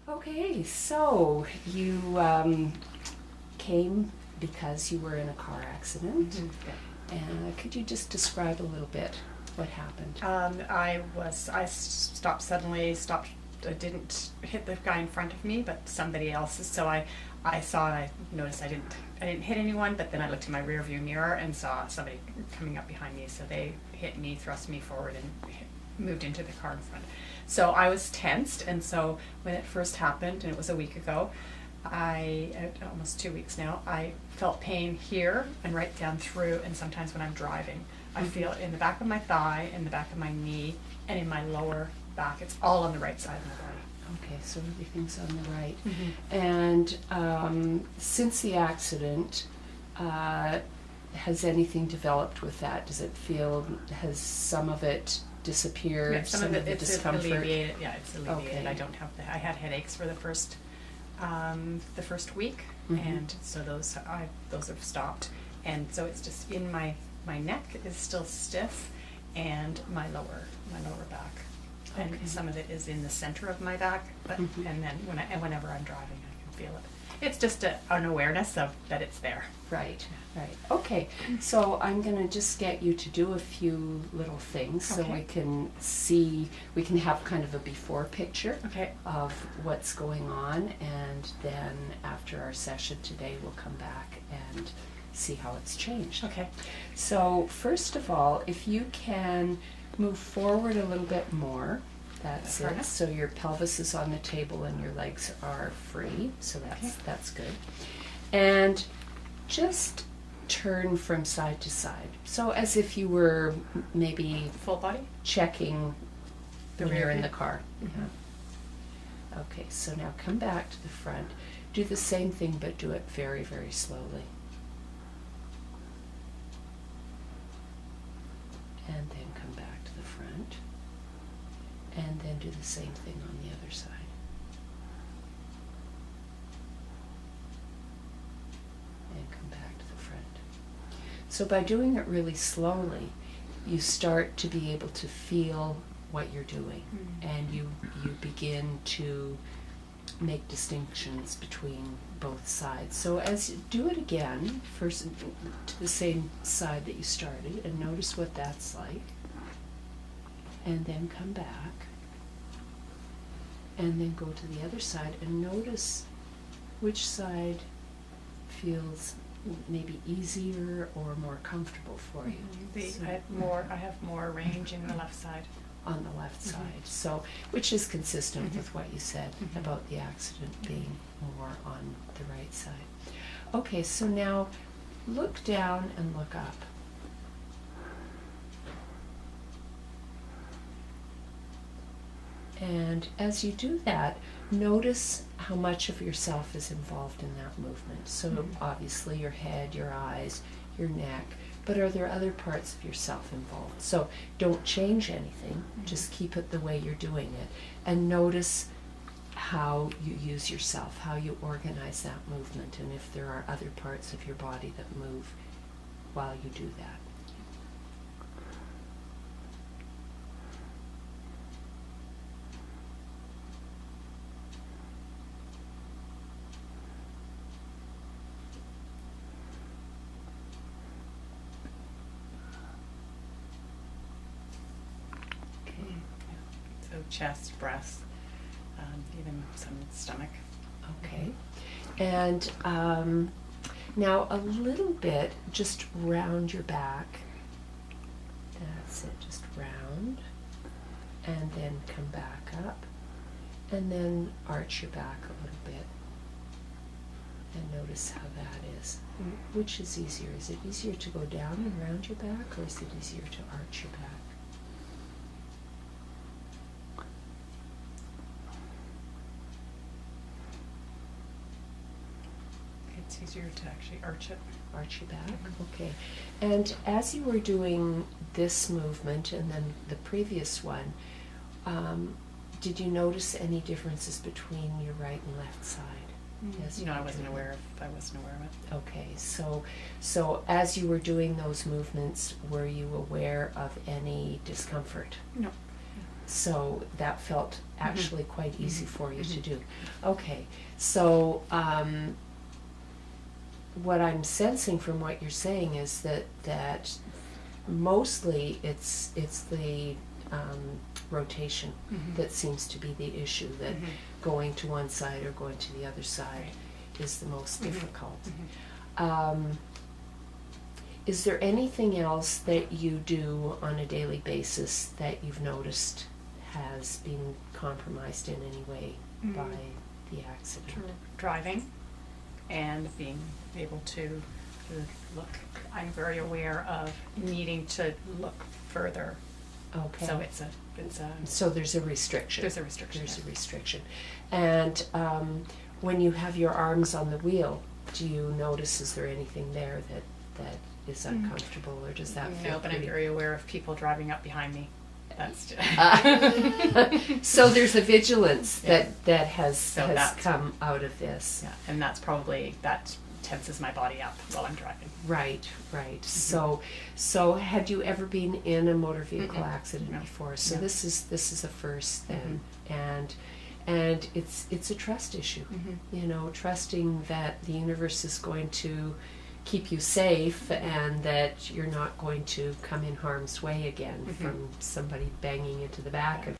Okay, so you came because you were in a car accident. Mm-hmm. And could you just describe a little bit what happened? I stopped suddenly, I didn't hit the guy in front of me, but somebody else's. So I noticed I didn't hit anyone, but then I looked in my rear view mirror and saw somebody coming up behind me. So they hit me, thrust me forward, and moved into the car in front. So I was tensed, and so when it first happened, and it was a week ago, almost 2 weeks now, I felt pain here and right down through, and sometimes when I'm driving. I feel it in the back of my thigh, in the back of my knee, and in my lower back. It's all on the right side of my body. Okay, so everything's on the right. Mm-hmm. And since the accident, has anything developed with that? Has some of it disappeared? Yeah, some of the it's discomfort? alleviated. Yeah, it's alleviated. Okay. I had headaches for the first week, and so those have stopped. And so it's just in my neck is still stiff, and my lower back. And Okay. some of it is in the center of my back, but and then whenever I'm driving, I can feel it. It's just an awareness of that it's there. Right. Okay, so I'm going to just get you to do a few little things so Okay. we can have kind of a before picture Okay. of what's going on, and then after our session today, we'll come back and see how it's changed. Okay. So first of all, if you can move forward a little bit more, that's it. So your pelvis is on the table and your legs are free, so that's good. And just turn from side to side. So as if you were maybe Full body. checking The when you're rear in view. the car. Mhm. Yeah. Okay, so now come back to the front. Do the same thing, but do it very, very slowly. And then come back to the front. And then do the same thing on the other side. And come back to the front. So by doing it really slowly, you start to be able to feel what you're doing, and you begin to make distinctions between both sides. So as you do it again, first to the same side that you started, and notice what that's like, and then come back, and then go to the other side and notice which side feels maybe easier or more comfortable for you. So I have more range in the left side. on the left side, so which is consistent with what you said about the accident being more on the right side. Okay, so now look down and look up. And as you do that, notice how much of yourself is involved in that movement. So obviously your head, your eyes, your neck, but are there other parts of yourself involved? So don't change anything, just keep it the way you're doing it. And notice how you use yourself, how you organize that movement, and if there are other parts of your body that move while you do that. So chest, breast, even some stomach. Okay. And now a little bit, just round your back. That's it, just round. And then come back up. And then arch your back a little bit. And notice how that is. Which is easier? Is it easier to go down and round your back, or is it easier to arch your back? It's easier to actually arch it. Arch your back, okay. And as you were doing this movement and then the previous one, did you notice any differences between your right and left side? Yes. No, I wasn't aware of it. Okay, so as you were doing those movements, were you aware of any discomfort? No. So that felt actually quite easy for you to do. Okay, so what I'm sensing from what you're saying is that mostly it's the rotation that seems to be the issue, that going to one side or going to the other side is the most difficult. Is there anything else that you do on a daily basis that you've noticed has been compromised in any way by the accident? Driving and being able to look. I'm very aware of needing to look further. Okay. So it's a So there's a restriction. There's a restriction. There's a restriction. And when you have your arms on the wheel, do you notice, is there anything there that is uncomfortable, or does that feel No, but I'm very aware of people driving up behind me. That's so there's a vigilance that has that's come out of this. Yeah, and that's probably, that tenses my body up while I'm driving. Right. So had you ever been in a motor vehicle accident before? So this is a first then, and it's a trust issue. You know, trusting that the universe is going to keep you safe and that you're not going to come in harm's way again from somebody banging into the back of